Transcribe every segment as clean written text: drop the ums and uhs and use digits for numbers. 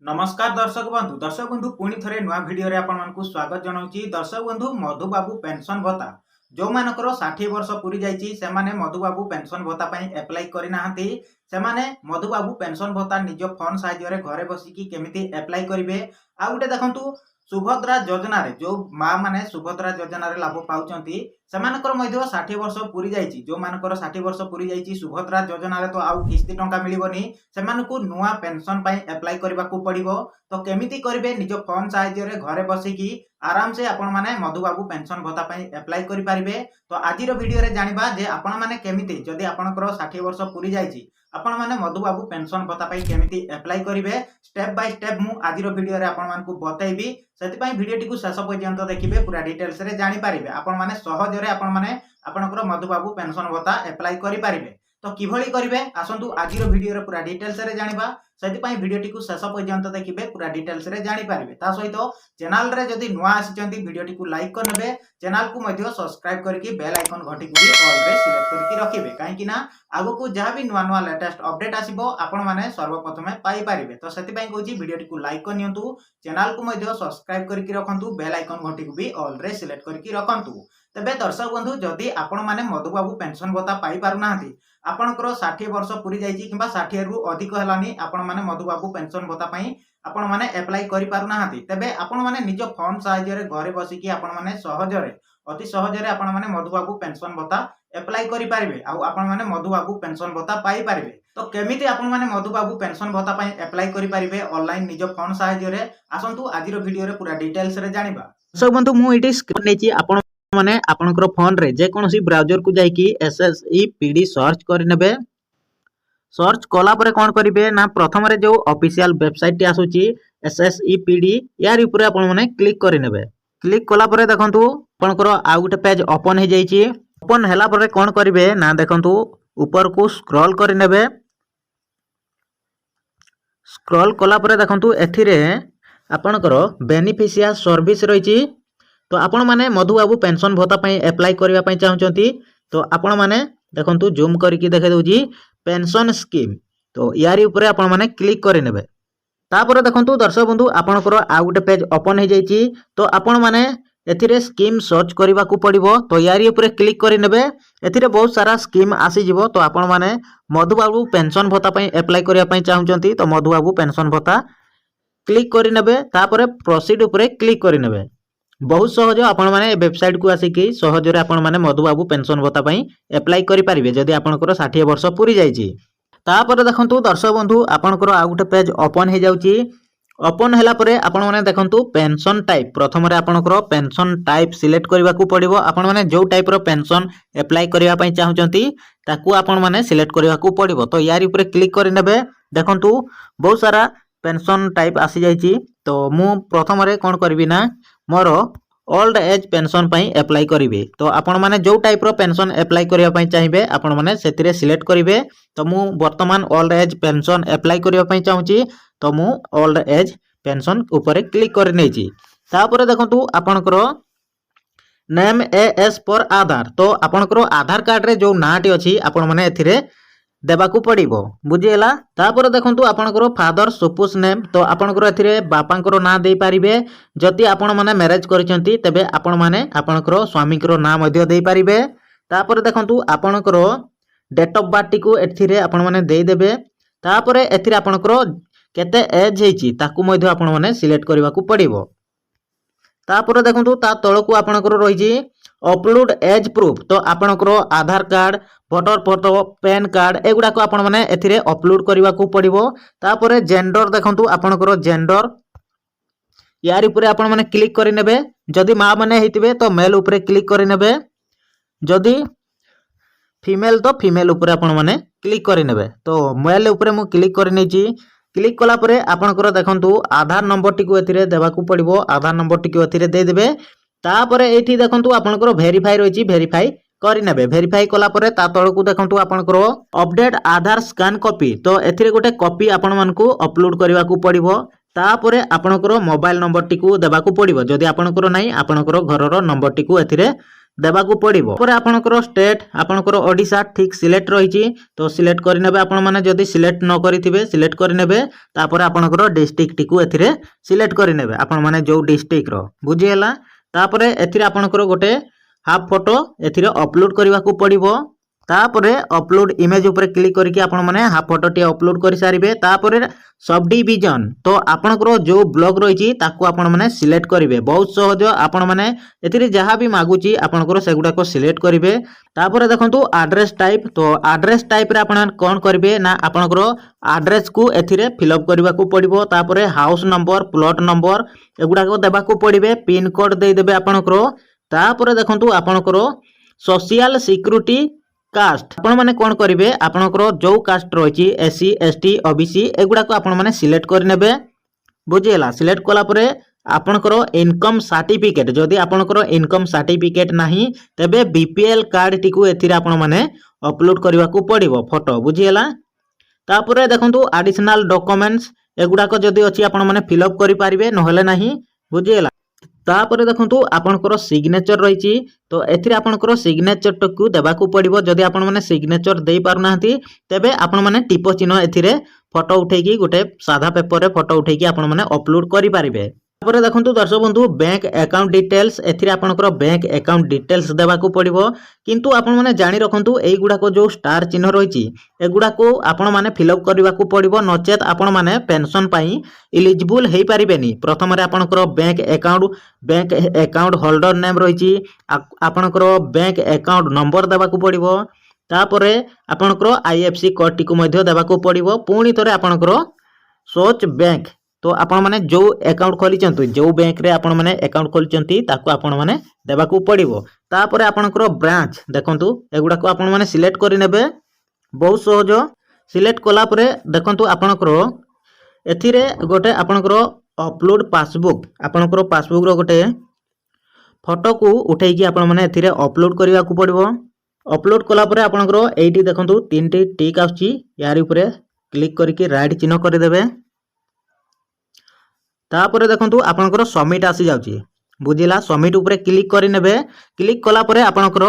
नमस्कार दर्शक बंधु पुणी थे नुआ भिडियो आपको स्वागत जनाऊँगी। दर्शक बंधु मधुबाबू पेंशन भत्ता जो मानकर 60 वर्ष पूरी जाइए से मधुबाबू पेंशन भत्ता एप्लाई करना से मधुबाबू पेंशन भत्ता निज फोन साहाय्य घरे बसिकी केमिति एप्लाई करेंगे। आ गए देखु सुभद्रा योजना जो माँ मैंने सुभद्रा योजना लाभ पाँच से 60 वर्ष पूरी जाइए जो मानकर 60 वर्ष पूरी जाइए सुभद्रा योजना तो आउ किस्ती टंका मिलबनी से नुआ पेंशन एप्लाई करने को पड़ो। तो केमिति करेंगे निज फोन साहाय्य घरे बसिकी आराम से आपण माने मधुबाबू पेंशन भत्ता एप्लाई करेंगे। तो आज वीडियो रे जानिबा जे आपण माने केमिति जदि आपणकर 60 वर्ष पूरी जाइए आपण माने मधुबाबू पेंशन भत्ता केमिति एप्लाई करेंगे स्टेप बाय स्टेप मु आज वीडियो रे आपण मानकु बतैबी। सेति वीडियोटी को शेष पर्यंत देखिए पूरा डिटेल्स रे जानि पारिबे आपण माने सहज रे आपण माने आपणकर मधुबाबू पेंशन भत्ता एप्लाई करि पारिबे। तो किभली करेंगे आसतु आज वीडियो रे पूरा डिटेल्स रे जानिबा। से वीडियोटी को शेष पर्यंत देखिए पूरा डिटेल्स रे जानि पारिबे। ता सहित चैनल रे जदि नुआ आसिचंती वीडियोटी को लाइक करनेबे चैनल को मध्य सब्सक्राइब करके बेल आइकन घंटी को भी ऑल रे सिलेक्ट करके रखिबे कहीं ना आगो को जहाँ भी नुआ नुआ लेटेस्ट अपडेट आसीबो आपण माने सर्वप्रथमे पाई पारिबे। तो सेति पई कहूची वीडियोटी को लाइक करनियंतु चैनल को मध्य सब्सक्राइब करके रखंतु बेल आइकन घंटी को भी ऑल रे सिलेक्ट करके रखंतु। तबे दर्शक बंधु जदि आपण माने मधुबाबू पेंशन भत्ता पाई पारु नाहंती आपणकर 60 वर्ष पूरी जाइए कि 60 रु अधिक है आपण माने मधुबाबू पेंशन भत्ता आपण माने एप्लाई करि पारु नाहंती तेबे आपण माने निज फोन साहाय्य घरे बसिकी आपण माने सहजरे अति सहजरे आपण माने मधुबाबू पेंशन भत्ता एप्लाई करि पारिबे आ आपण माने मधुबाबू पेंशन भत्ता पाई पारिबे। तो केमिति आपण माने मधुबाबू पेंशन भत्ता एप्लाई करि पारिबे ऑनलाइन निज फोन साहाय्य आसंतु आज वीडियो रे पूरा डिटेल्स रे जानिबा। दर्शक बंधु मु इटी स्क्रीन नेची आपण माने आपनकर फोन रे जे कोनोसी ब्राउजर को जाइकी एसएसई पीडी सर्च करनेबे। सर्च कला परे कोन करिवे ना प्रथम रे जो ऑफिशियल वेबसाइट टी आसुची एसएसई पीडी यार ऊपर आपण माने क्लिक करनेबे। क्लिक कला परे देखंतु आपनकर आ गुटे पेज ओपन हे जाइची। ओपन हैला परे कोन करिवे ना देखंतु ऊपर को स्क्रॉल करनेबे। स्क्रॉल कला परे देखंतु एथिरे आपनकर बेनिफिशियल सर्विस रहिची। तो आपण माने मधुबाबू पेंशन भत्ता एप्लाई करबा पई चाहउचंती तो आपण माने देखंतु जूम करके देखे दोजी पेंशन स्कीम। तो यारी ऊपर आपण माने क्लिक करि नेबे। तापर देखंतु दर्शक बंधु आपनकर आ गुटे पेज ओपन हे जाइची। तो आपण माने एथिरे स्कीम सर्च करबा को पड़िबो। तो यारी ऊपर क्लिक करि नेबे। एथिरे बहुत सारा स्कीम आसी जिवो। तो आपण माने मधुबाबू पेंशन भत्ता एप्लाई करबा पई चाहउचंती तो मधुबाबू पेंशन भत्ता क्लिक करि नेबे। तापर प्रोसीड ऊपर क्लिक करि नेबे। बहुत सहज आपण माने वेबसाइट को आसिकी सहजरे आपण माने मधुबाबू पेंशन भत्ता एप्लाई करि पारिबे जदि आपनकर 60 वर्ष पूरी जाइची। तापर देखंतु दर्शक बंधु आपनकर आ गुटे पेज ओपन हे जाउची। ओपन हैला परे आपण माने देखंतु पेंशन टाइप प्रथम रे आपनकर पेंशन टाइप सिलेक्ट करबा को पड़िबो। आपण माने जो टाइप रो पेंशन एप्लाई करबा पई चाहउचंती ताकू आपण माने सिलेक्ट करबा को पड़िबो। तो यारी ऊपर क्लिक करि नेबे। देखंतु बहुत सारा पेंशन टाइप आसी जाइची। तो मु प्रथम रे कोन करबी ना मोर ओल्ड एज पेंशन एप्लाई करेंगे। तो आपण माने जो टाइप रो पेंशन एप्लाई करबा चाहिए आपण माने सेतिरे सिलेक्ट करेंगे। तो मु वर्तमान ओल्ड एज पेंशन एप्लाई करबा चाहूची तो मु ओल्ड एज पेंशन ऊपर क्लिक कर नेची। तापर देखंतु आपनकर नेम एएस पर आधार। तो आपनकर आधार कार्ड रे जो नाटी अछि आपण माने एथिरे देबाकू पड़िबो बुझिएला। तापर देखंतु आपनकर फादर सुपुस नेम। तो आपनकर एथिरे बापांकर ना दे पारिबे। जति आपण माने मैरिज करिसंती तबे आपण माने आपनकर स्वामीकर ना मध्य दे पारिबे। तापर देखंतु आपनकर डेट ऑफ बर्थ को एथिरे आपण माने दे देबे। तापर एथिरे आपनकर केते एज हेची ताकू मध्य आपण माने सिलेक्ट करबा को पड़िबो। तापर देखंतु ता तळकू आपनकर रहिजी अपलोड एज प्रूफ। तो आपनकर Aadhaar card voter photo PAN card एगुडा को आपण माने एथिरे अपलोड करबा को पड़िबो। तापर जेंडर देखंतु आपनकर जेंडर यार ऊपर आपण माने क्लिक करि नेबे। जदि मां माने हेतिबे तो मेल ऊपर क्लिक करि नेबे। जदि फीमेल तो फीमेल ऊपर आपण माने क्लिक करि नेबे। तो मेल ऊपर मु क्लिक करि नेची। क्लिक कला परे आपनकर देखंतु आधार नंबर टी को एथिरे देबा को पड़िबो। आधार नंबर टी को एथिरे दे देबे। तापर एठी देखंतु आपनकर वेरीफाई रहिची वेरीफाई करि नेबे। वेरीफाई कला परे ता तळकू देखंतु आपनकर अपडेट आधार स्कैन कॉपी। तो एथिरे गोटे कॉपी आपण मानकू अपलोड करबा को पड़िबो। तापरे आपनकर मोबाइल नंबर टी को देबा को पड़िबो। जदि आपनकर नाही आपनकर घरर नंबर टी को एथिरे देबाकू पड़िबो। तापर आपनकर स्टेट आपनकर ओडिशा ठीक सिलेक्ट रहिछि तो सिलेक्ट करि नेबे। आपण माने जदि सिलेक्ट न करिथिबे सिलेक्ट करि नेबे। तापर आपनकर डिस्ट्रिक्ट टिकू एथिरे सिलेक्ट करि नेबे आपण माने जो डिस्ट्रिक्ट रो बुझी हैला। तापर एथिरे आपनकर गोटे हाफ फोटो एथिरे अपलोड करबाकू पड़िबो। तापरे अपलोड इमेज ऊपर क्लिक करके आपण माने हाफ फोटो टी अपलोड कर सारिबे। तापरे सब डिवीजन तो आपनकर जो ब्लॉक रहिछि ताकू आपण माने सिलेक्ट करिवे। बहुत सहज आपण माने एथिरे जहां भी मागुची आपनकर सेगुडा को सिलेक्ट करिवे। तापरे देखंतु एड्रेस टाइप तो एड्रेस टाइप रे आपण कोन करिवे ना आपनकर एड्रेस को एथिरे फिल अप करबाकू पड़िबो। तापरे हाउस नंबर प्लॉट नंबर एगुडा को देबाकू पड़िबे। पिन कोड दे देबे आपनकर। तापरे देखंतु आपनकर सोशल सिक्युरिटी कास्ट आपण माने कोन करिवे आपनकर जो कास्ट रहिछि एससी एसटी ओबीसी एगुडा को आपण माने सिलेक्ट कर नेबे बुझियला। सिलेक्ट कला परे आपनकर इनकम सर्टिफिकेट जदि आपनकर इनकम सर्टिफिकेट नाही तबे बीपीएल कार्ड टिकू एथिरे आपण माने अपलोड करबाकू पड़िबो फोटो बुझियला। तापरे देखंतु एडिशनल डॉक्यूमेंट्स एगुडा को जदि अछि आपण माने फिल अप करि पारिबे नहले नाही बुझियला। तापर देखंतु आपनकर सिग्नेचर रहिछि तो एथिरे आपनकर सिग्नेचर टकू देबाकू पड़िबो। जदि आपण माने सिग्नेचर देई पारुनाहंती तेबे आपण माने टिप चिन्ह एथिरे फोटो उठेकी गोटे सादा पेपर रे फोटो उठेकी आपण माने अपलोड करि पारिबे। तापर देखंतु दर्शक बंधु बैंक अकाउंट डिटेल्स एथिरे आपनकर बैंक अकाउंट डिटेल्स देबाकू पड़िबो। किंतु आपण माने जानि रखंतु एई गुडा को जो स्टार चिन्ह रहिछि एगुडा को आपण माने फिल अप करबाकू पड़िबो नचेत आपण माने पेंशन पई एलिजिबल हेई पारिबेनी। प्रथम रे आपनकर बैंक अकाउंट होल्डर नेम रहिछि आपनकर बैंक अकाउंट नंबर देबाकू पड़िबो। तापरे आपनकर आईएफसी कोड टिकू मध्ये देबाकू पड़िबो। पुणी तरे आपनकर सोच बैंक तो आपण माने जो अकाउंट खोलिचंती जो बैंक रे आपण माने अकाउंट खोलिचंती ताकू आपण माने देबाकू पड़िबो। तापरे आपनकर ब्रांच देखंतु एगुडा को आपण माने सिलेक्ट करि नेबे। बहुत सहज सिलेक्ट कला परे देखंतु आपनकर एथिरे गोटे आपनकर अपलोड पासबुक आपनकर पासबुक रो गोटे फोटो को उठेकी आपण माने एथिरे अपलोड करबाकू पड़िबो। अपलोड कला परे आपनकर एठी देखंतु तीनटी टिक आउची यारी ऊपर क्लिक करके राइट चिन्ह कर देबे। तापर देखंतु आपनकर सबमिट आसी जाउची बुझिला। सबमिट ऊपर क्लिक करि नेबे। क्लिक कला परे आपनकर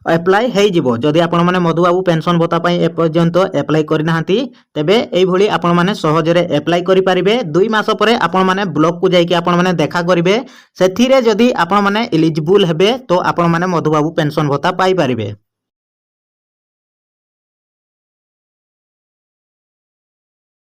अप्लाई हेई जिवो। जदि आपण माने मधुबाबू पेंशन भत्ता पई ए पर्यंत अप्लाई करि नाहंती तेबे एई भली आपण माने सहज रे अप्लाई करि पारिबे। 2 मास परे आपण माने ब्लॉक को जाई कि आपण माने देखा करिवे सेथिरे जदि आपण माने एलिजिबल हेबे तो आपण माने मधुबाबू पेंशन भत्ता पाई पारिबे।